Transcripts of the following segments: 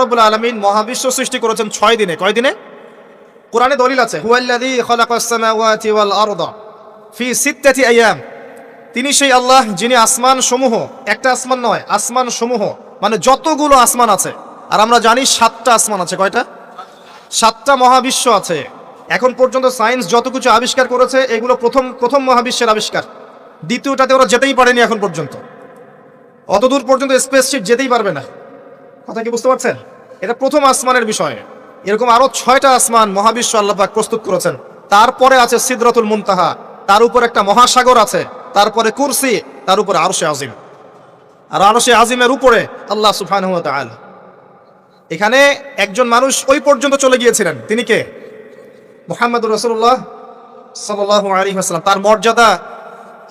রব্বুল আলামিন মহাবিশ্ব সৃষ্টি করেছেন 6 দিনে। কয় দিনে? কোরআনে দলিল আছে, হুয়াল্লাযী খালাকাস সামাওয়াতি ওয়াল আরদা ফি সিত্তাতি আইয়াম। তিনি সেই আল্লাহ যিনি আসমান সমূহ, একটা আসমান নয়, আসমান সমূহ মানে যতগুলো আসমান আছে, আর আমরা জানি 7টা আসমান আছে। কয়টা? 7টা মহাবিশ্ব আছে। এখন পর্যন্ত সায়েন্স যত কিছু আবিষ্কার করেছে এগুলো প্রথম মহাবিশ্বের আবিষ্কার। দ্বিতীয়টাতে ওরা যেতেই পারেনি এখন পর্যন্ত, অতদূর পর্যন্ত স্পেসশিপ যেতেই পারবে না। কথা কি বুঝতে পারছেন? এটা প্রথম আসমানের বিষয়। এরকম আরো 6টা আসমান মহাবিশ্ব আল্লাহ পাক প্রস্তুত করেছেন। তারপরে আছে সিদরাতুল মুনতাহা, তার উপর একটা মহাসাগর আছে, তারপরে কুরসি, তার উপরে আরশে আজিম, আর আরশে আজিমের উপরে আল্লাহ সুবহানাহু ওয়া তাআলা। এখানে একজন মানুষ ওই পর্যন্ত চলে গিয়েছিলেন, তিনি কে? মুহাম্মদুর রাসূলুল্লাহ সাল্লাল্লাহু আলাইহি ওয়াসাল্লাম। তার মর্যাদা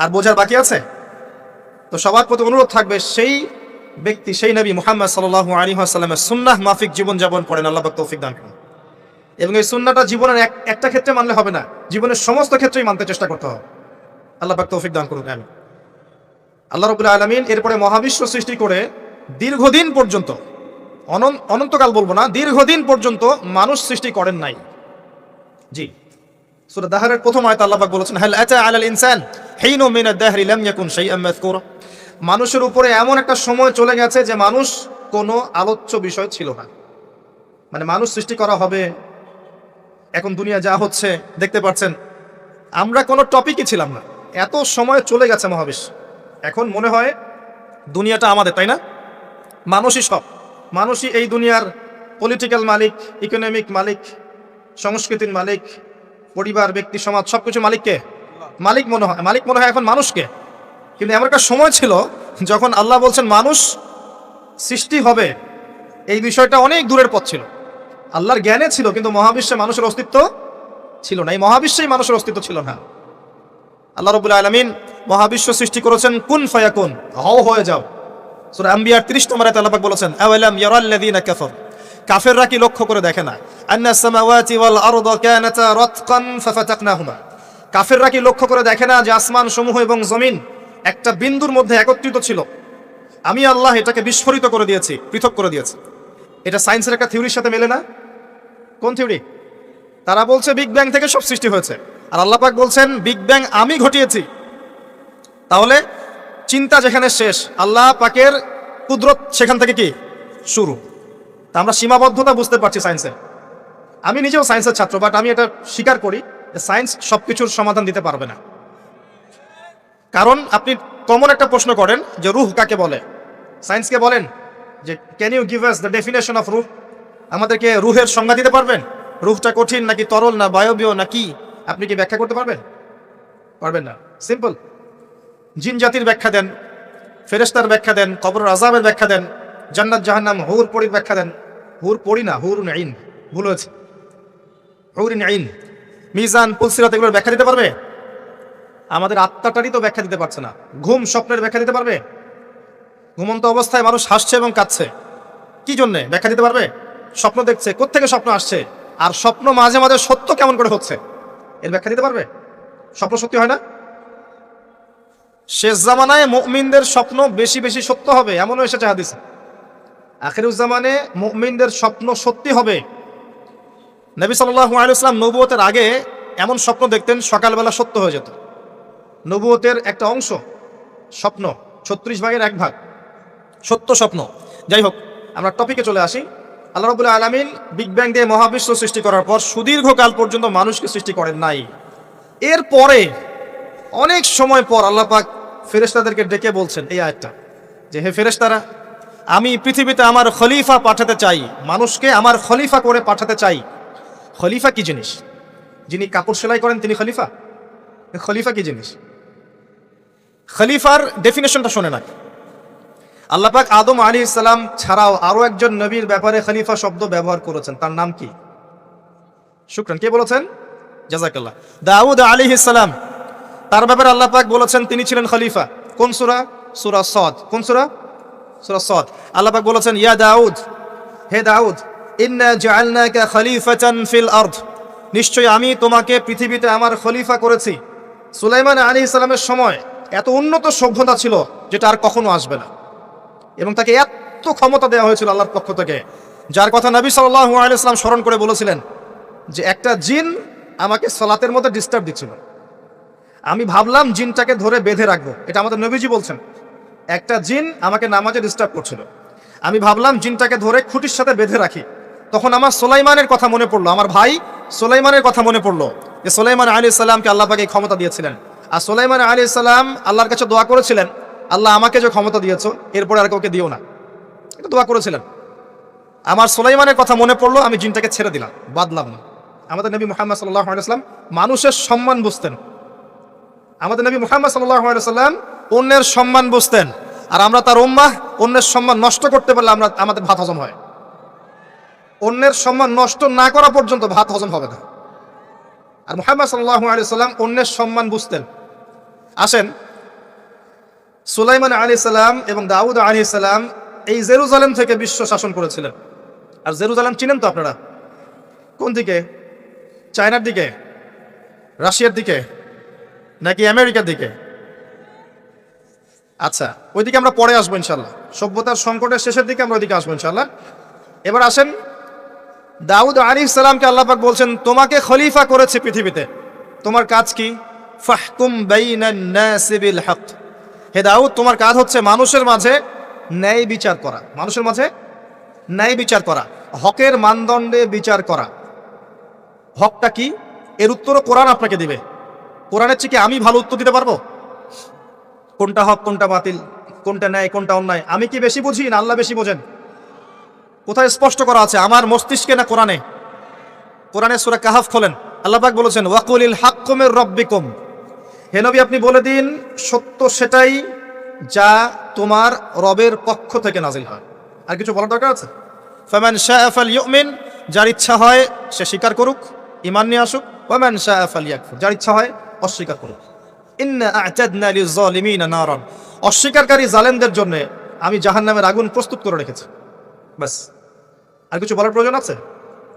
আর বোঝার বাকি আছে? তো সবার প্রতি অনুরোধ থাকবে, সেই ব্যক্তি, সেই নবী মুহাম্মদ সাল্লাল্লাহু আলাইহি ওয়াসাল্লামের সুন্নাহ মাফিক জীবনযাপন করেন। আল্লাহ পাক তৌফিক দান করুন। এবং এই সুন্নাহটা জীবনের একটা ক্ষেত্রে মানলে হবে না, জীবনের সমস্ত ক্ষেত্রেই মানতে চেষ্টা করতে হবে। আল্লাহ পাক তৌফিক দান করুন। আমিন। আল্লাহ রাব্বুল আলামিন এরপরে মহাবিশ্ব সৃষ্টি করে দীর্ঘদিন পর্যন্ত, অনন্তকাল বলবো না, দীর্ঘদিন পর্যন্ত মানুষ সৃষ্টি করেন নাই। জি, সূরা দাহরের প্রথম আয়াতে আল্লাহ পাক বলেছেন, হাল আতা আলাল ইনসান হিনুম মিনাদ দাহরি লাম ইয়াকুন শাইআন মাযকুরা। মানুষের উপরে এমন একটা সময় চলে গেছে যে মানুষ কোনো আলোচ্য বিষয় ছিল না। মানে মানুষ সৃষ্টি করা হবে, এখন দুনিয়া যা হচ্ছে দেখতে পাচ্ছেন, আমরা কোনো টপিকই ছিলাম না। এত সময় চলে গেছে মহাবিশ্ব, এখন মনে হয় দুনিয়াটা আমাদের, তাই না? মানুষই সব, মানুষই এই দুনিয়ার পলিটিক্যাল মালিক, ইকোনমিক মালিক, সংস্কৃতির মালিক, পরিবার, ব্যক্তি, সমাজ, সবকিছু মালিককে মালিক মনে হয় এখন মানুষকে। কিন্তু এমন একটা সময় ছিল যখন আল্লাহ বলছেন মানুষ সৃষ্টি হবে, এই বিষয়টা অনেক দূরের পথ ছিল। আল্লাহর জ্ঞানে ছিল, কিন্তু মহাবিশ্বে মানুষের অস্তিত্ব ছিল না। এই মহাবিশ্বেই মানুষের অস্তিত্ব ছিল না। আল্লাহ রাব্বুল আলামিন মহাবিশ্ব সৃষ্টি করেছেন কুন ফায়াকুন, হও হয়ে যাও। সূরা আম্বিয়ার 30 নম্বর আয়াতে আল্লাহ পাক বলেছেন, আওয়ালাম ইয়ারাল্লাযীনা কাফার, কাফেররা কি লক্ষ্য করে দেখে না, আন্নাস সামাওয়াতি ওয়াল আরদা কানাতা রাতকান ফাফাতাকনাহুমা, কাফেররা কি লক্ষ্য করে দেখে না যে আসমান সমূহ এবং জমিন একটা বিন্দুর মধ্যে একত্রিত ছিল, আমি আল্লাহ এটাকে বিস্ফোরিত করে দিয়েছি, পৃথক করে দিয়েছি। এটা সায়েন্সের একটা থিওরির সাথে মেলে না। কোন থিওরি? তারা বলছে বিগ ব্যাং থেকে সব সৃষ্টি হয়েছে, আর আল্লাহ পাক বলছেন বিগ ব্যাং আমি ঘটিয়েছি। তাহলে চিন্তা যেখানে শেষ, আল্লাহ পাকের কুদরত সেখান থেকে কি শুরু। তা আমরা সীমাবদ্ধতা বুঝতে পারছি সায়েন্সের। আমি নিজেও সায়েন্সের ছাত্র, বাট আমি এটা স্বীকার করি যে সায়েন্স সবকিছুর সমাধান দিতে পারবে না। কারণ আপনি কমন একটা প্রশ্ন করেন যে রূহ কাকে বলে, সায়েন্সকে বলেন যে can you give us the definition of রূহ, আমাদেরকে রূহের সংজ্ঞা দিতে পারবেন? রূহটা কঠিন নাকি তরল, না বায়বীয় না কি, আপনি কি ব্যাখ্যা করতে পারবেন? পারবেন না। সিম্পল। জিন জাতির ব্যাখ্যা দেন, ফেরেশতার ব্যাখ্যা দেন, কবরের আযাবের ব্যাখ্যা দেন, জান্নাত জাহান্নাম, হুর পরির ব্যাখ্যা দেন। হুর পরি না, হুরুন আইন, ভুল হয়েছে, হুরুন আইন। মিজান, পুলসিরাত, এগুলোর ব্যাখ্যা দিতে পারবে? আমাদের আত্মাটারই তো ব্যাখ্যা দিতে পারছে না। ঘুম, স্বপ্নের ব্যাখ্যা দিতে পারবে? ঘুমন্ত অবস্থায় মানুষ হাসছে এবং কাঁদছে, কি জন্যে? ব্যাখ্যা দিতে পারবে? স্বপ্ন দেখছে, কোত্থেকে স্বপ্ন আসছে, আর স্বপ্ন মাঝে মাঝে সত্য কেমন করে হচ্ছে, এর ব্যাখ্যা দিতে পারবে? স্বপ্ন সত্যি হয় না? শেষ জামানায় মুমিনদের স্বপ্ন বেশি বেশি সত্য হবে, এমনও এসেছে হাদিসে। আখিরুজ জামানে মুমিনদের স্বপ্ন সত্যি হবে। নবী সাল্লাল্লাহু আলাইহি ওয়াসাল্লাম নবুয়তের আগে এমন স্বপ্ন দেখতেন সকালবেলা সত্য হয়ে যেত। নবুয়তের একটা অংশ স্বপ্ন, 36 ভাগের 1 ভাগ সত্য স্বপ্ন। যাই হোক, আমরা টপিকে চলে আসি। আল্লাহ রাব্বুল আলামিন বিগ ব্যাং দিয়ে মহাবিশ্ব সৃষ্টি করার পর সুদীর্ঘকাল পর্যন্ত মানুষকে সৃষ্টি করেন নাই। এরপরে অনেক সময় পর আল্লাহ পাক ফেরেশতাদেরকে ডেকে বলছেন এই আয়াতটা, যে হে ফেরেশতারা, আমি পৃথিবীতে আমার খলিফা পাঠাতে চাই, মানুষকে আমার খলিফা করে পাঠাতে চাই। খলিফা কি জিনিস? যিনি কাপড় সেলাই করেন তিনি খলিফা? খলিফা কি জিনিস? খলিফার ডেফিনেশনটা শোনে না। আল্লাহ পাক আদম আলাইহিস সালাম ছাড়াও আরো একজন নবীর ব্যাপারে খলিফা শব্দ ব্যবহার করেছেন, তার নাম কি? শুকরান, কে বলেছেন? জাযাকাল্লাহ। দাউদ আলাইহিস সালাম, তার ব্যাপারে আল্লাহ পাক বলেছেন তিনি ছিলেন খলিফা। কোন সূরা? সূরা সাদ। কোন সূরা? সূরা সাদ। আল্লাহ পাক বলেছেন ইয়া দাউদ, হে দাউদ, ইন্না জাআলনাকা খলিফাতান ফিল আরদ, নিশ্চয়ই আমি তোমাকে পৃথিবীতে আমার খলিফা করেছি। সুলাইমান আলাইহিস সালামের সময় এত উন্নত সভ্যতা ছিল যেটা আর কখনো আসবে না, এবং তাকে এত ক্ষমতা দেওয়া হয়েছিল আল্লাহর পক্ষ থেকে যার কথা নবী সাল্লাল্লাহু আলাইহি ওয়াসাল্লাম স্মরণ করে বলেছিলেন যে একটা জিন আমাকে সালাতের মধ্যে ডিস্টার্ব দিচ্ছিল, আমি ভাবলাম জিনটাকে ধরে বেঁধে রাখবো। এটা আমাদের নবীজি বলছেন, একটা জিন আমাকে নামাজে ডিস্টার্ব করছিল, আমি ভাবলাম জিনটাকে ধরে খুঁটির সাথে বেঁধে রাখি। তখন আমার সুলাইমানের কথা মনে পড়লো, আমার ভাই সুলাইমানের কথা মনে পড়লো যে সুলাইমান আলাইহিস সালামকে আল্লাহ পাক এই ক্ষমতা দিয়েছিলেন। আর সুলাইমান আলাইহিস সালাম আল্লাহর কাছে দোয়া করেছিলেন, আল্লাহ আমাকে যে ক্ষমতা দিয়েছো এরপরে আর কাউকে দিও না, এটা দোয়া করেছিলেন। আমার সুলাইমানের কথা মনে পড়লো, আমি জিনটাকে ছেড়ে দিলাম, বাদলাম না। আমাদের নবী মুহাম্মদ সাল্লাল্লাহু আলাইহি ওয়াসাল্লাম মানুষের সম্মান বুঝতেন। আমাদের নবী মুহাম্মদ সাল্লাল্লাহু আলাইহি ওয়াসাল্লাম অন্যের সম্মান বুঝতেন। আর আমরা তার উম্মাহ, অন্যের সম্মান নষ্ট করতে পারলে আমাদের ভাত হজম হয়। অন্যের সম্মান নষ্ট না করা পর্যন্ত ভাত হজম হবে না। আর মুহাম্মদ সাল্লাল্লাহু আলাইহি ওয়াসাল্লাম অন্যের সম্মান বুঝতেন। আসেন, সুলাইমান আলাইহিস সালাম এবং দাউদ আলাইহিস সালাম এই জেরুজালেম থেকে বিশ্ব শাসন করেছিলেন। আর জেরুজালেম চিনেন তো আপনারা? কোন দিকে? চায়নার দিকে, রাশিয়ার দিকে, নাকি আমেরিকার দিকে? আচ্ছা, ওইদিকে আমরা পরে আসবো ইনশাল্লাহ। সভ্যতার সংকটের শেষের দিকে আমরা ওইদিকে আসবো ইনশাল্লাহ। এবার আসেন, দাউদ আলাইহিস সালামকে আল্লাহ পাক বলছেন, তোমাকে খলিফা করেছে পৃথিবীতে, তোমার কাজ কি? ফাহকুম বাইনান নাসি বিল হক। হে দাউদ, তোমার কাজ হচ্ছে মানুষের মাঝে ন্যায় বিচার করা, মানুষের মাঝে ন্যায় বিচার করা, হকের মানদণ্ডে বিচার করা। হকটা কি? এর উত্তরও কোরআন আপনাকে দিবে। কোরআনের চেয়ে কি আমি ভালো উত্তর দিতে পারবো? কোনটা হক, কোনটা বাতিল, কোনটা ন্যায়, কোনটা অন্যায়, আমি কি বেশি বুঝি না আল্লাহ বেশি বোঝেন? কোথায় স্পষ্ট করা আছে? আমার মস্তিষ্কে না কোরআনে? কোরআনে সূরা কাহাফ খোলেন, আল্লাহ পাক বলেছেন, ওয়াকুলিল হাক্কু মির রাব্বিকুম। হে নবী, আপনি বলে দিন সত্য সেটাই যা তোমার রবের পক্ষ থেকে নাজিল হয়। আর কিছু বলার দরকার আছে? ফামান শাআ ফালইউমিন, যার ইচ্ছা হয় সে স্বীকার করুক, ঈমান নিয়ে আসুক। ওয়ামান শাআ ফালইয়াকফুর, যার ইচ্ছা হয় অস্বীকার করুক। ইন্না আ'তাদনা লিয-যালিমিনা নারান, অস্বীকারী জালেমদের জন্য আমি জাহান্নামের আগুন প্রস্তুত করে রেখেছি। বাস, আর কিছু বলার প্রয়োজন আছে?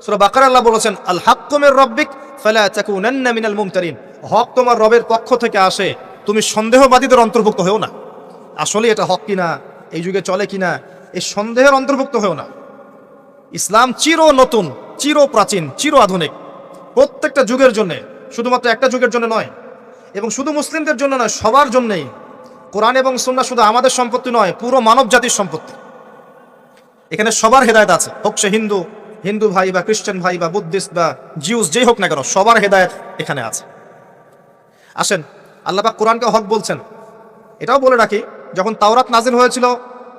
সূরা বাকারা আল্লাহ বলেছেন, আল হাক্কু মির রাব্বিক ফালা তাকুনান্না মিনাল মুমতারিন। হক তোমার রবের পক্ষ থেকে আসে, তুমি সন্দেহবাদীদের অন্তর্ভুক্ত হও না। আসলে এটা হক কিনা, এই যুগে চলে কিনা, এই সন্দেহের অন্তর্ভুক্ত হও না। ইসলাম চির নতুন, চির প্রাচীন, চির আধুনিক, প্রত্যেকটা যুগের জন্য, শুধুমাত্র একটা যুগের জন্য নয়, এবং শুধু মুসলিমদের জন্য নয়, সবার জন্যই। কোরআন এবং সুন্নাহ শুধু আমাদের সম্পত্তি নয়, পুরো মানব জাতির সম্পত্তি। এখানে সবার হেদায়েত আছে, হোক সে হিন্দু ভাই বা খ্রিস্টান ভাই বা বুদ্ধিস্ট বা জিউস, যেই হোক না কেন, সবার হেদায়েত এখানে আছে। আসেন, আল্লাহ পাক কোরআনকে হক বলছেন। এটাও বলে রাখি, যখন তাওরাত নাজিল হয়েছিল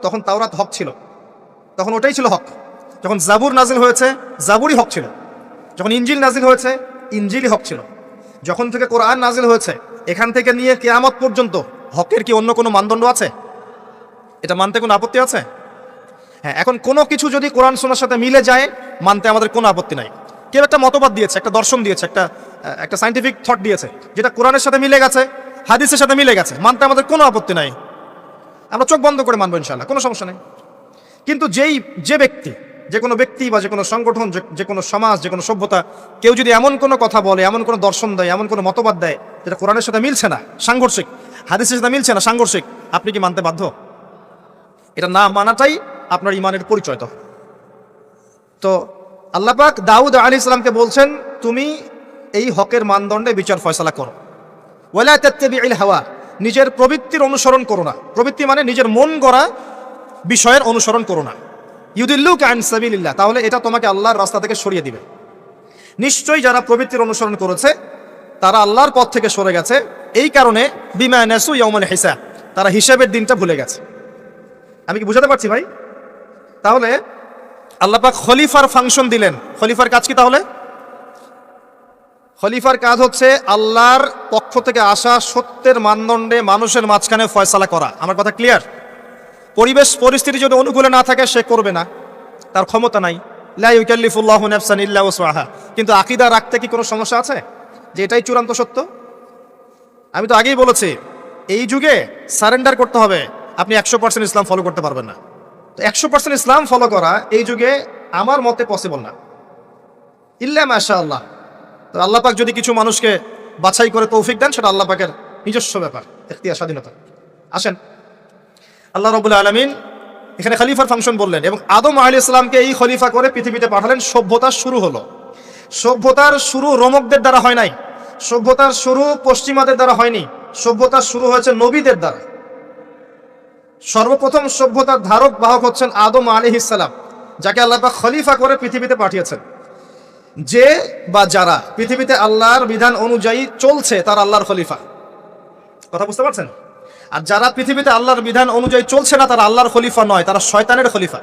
তখন তাওরাত হক ছিল, তখন ওটাই ছিল হক। যখন জাবুর নাজিল হয়েছে, জাবুরই হক ছিল। যখন ইনজিল নাজিল হয়েছে, ইনজিলই হক ছিল। যখন থেকে কোরআন নাজিল হয়েছে, এখান থেকে নিয়ে কিয়ামত পর্যন্ত হকের কি অন্য কোনো মানদণ্ড আছে? এটা মানতে কোনো আপত্তি আছে? হ্যাঁ, এখন কোনো কিছু যদি কোরআন সুন্নাহর সাথে মিলে যায়, মানতে আমাদের কোনো আপত্তি নাই। কেউ একটা মতবাদ দিয়েছে, একটা দর্শন দিয়েছে, একটা সায়েন্টিফিক থট দিয়েছে, যেটা কোরআনের সাথে মিলে গেছে, হাদিসের সাথে মিলে গেছে, মানতে আমাদের কোনো আপত্তি নাই। আমরা চোখ বন্ধ করে মানবো ইনশাআল্লাহ, কোনো সমস্যা নেই। কিন্তু যে ব্যক্তি, যে কোনো ব্যক্তি বা যে কোনো সংগঠন, যে কোনো সমাজ, যে কোনো সভ্যতা, কেউ যদি এমন কোনো কথা বলে, এমন কোনো দর্শন দেয়, এমন কোনো মতবাদ দেয় যেটা কোরআনের সাথে মিলছে না, সাংঘর্ষিক, হাদিসের সাথে মিলছে না, সাংঘর্ষিক, আপনি কি মানতে বাধ্য? এটা না মানাটাই আপনার ইমানের পরিচয়। তো আল্লাহ পাক দাউদ আলাইহিস সালামকে বলছেন, তুমি এই হকের মানদণ্ডে বিচার ফয়সালা করো। ওয়ালা তাত্তাবিউল হাওয়া, নিজের প্রবৃত্তির অনুসরণ করো না। প্রবৃত্তি মানে নিজের মন গড়া বিষয়ের অনুসরণ করো না। ইউদিল্লুকা আন সাবিলিল্লাহ, তাহলে এটা তোমাকে আল্লাহর রাস্তা থেকে সরিয়ে দিবে। নিশ্চয়ই যারা প্রবৃত্তির অনুসরণ করেছে তারা আল্লাহর পথ থেকে সরে গেছে। এই কারণে বিমা নাসু ইয়াউমাল হিসাব, তারা হিসাবের দিনটা ভুলে গেছে। আমি কি বুঝাতে পারছি ভাই? তাহলে আল্লাহ পাক খলিফার ফাংশন দিলেন। খলিফার কাজ কি তাহলে? খলিফার কাজ হচ্ছে আল্লাহর পক্ষ থেকে আসা সত্যের মানদণ্ডে মানুষের মাঝখানে ফয়সালা করা। আমার কথা ক্লিয়ার? পরিবেশ পরিস্থিতি যদি অনুকূলে না থাকে, সে করবে না, তার ক্ষমতা নাই। লা ইউকাল্লিফুল্লাহু নাফসান ইল্লা উসআহা। কিন্তু আকীদা রাখতে কি কোনো সমস্যা আছে যে এটাই চূড়ান্ত সত্য? আমি তো আগেই বলেছি, এই যুগে সারেন্ডার করতে হবে। আপনি 100% ইসলাম ফলো করতে পারবেন না। তো 100% ইসলাম ফলো করা এই যুগে আমার মতে পসিবল না, ইল্লা মাশাআল্লাহ। তো আল্লাহ পাক যদি কিছু মানুষকে বাছাই করে তৌফিক দেন, সেটা আল্লাহ পাকের নিজস্ব ব্যাপার, ইখতিয়ার, স্বাধীনতা। আসেন, আল্লাহ রাব্বুল আলামিন এখানে খলিফার ফাংশন বললেন, এবং আদম আলাইহিস সালামকে এই খলিফা করে পৃথিবীতে পাঠালেন। সভ্যতার শুরু হলো। সভ্যতার শুরু রোমকদের দ্বারা হয় নাই, সভ্যতার শুরু পশ্চিমাদের দ্বারা হয়নি, সভ্যতার শুরু হয়েছে নবীদের দ্বারা। সর্বপ্রথম সভ্যতার ধারক বাহক হচ্ছেন আদম আলাইহিস সালাম, যাকে আল্লাহ পাক খলিফা করে পৃথিবীতে পাঠিয়েছেন। যে বা যারা পৃথিবীতে আল্লাহর বিধান অনুযায়ী চলছে তারা আল্লাহর খলিফা। কথা বুঝতে পারছেন? আর যারা পৃথিবীতে আল্লাহর বিধান অনুযায়ী চলছে না তারা আল্লাহর খলিফা নয়, তারা শয়তানের খলিফা।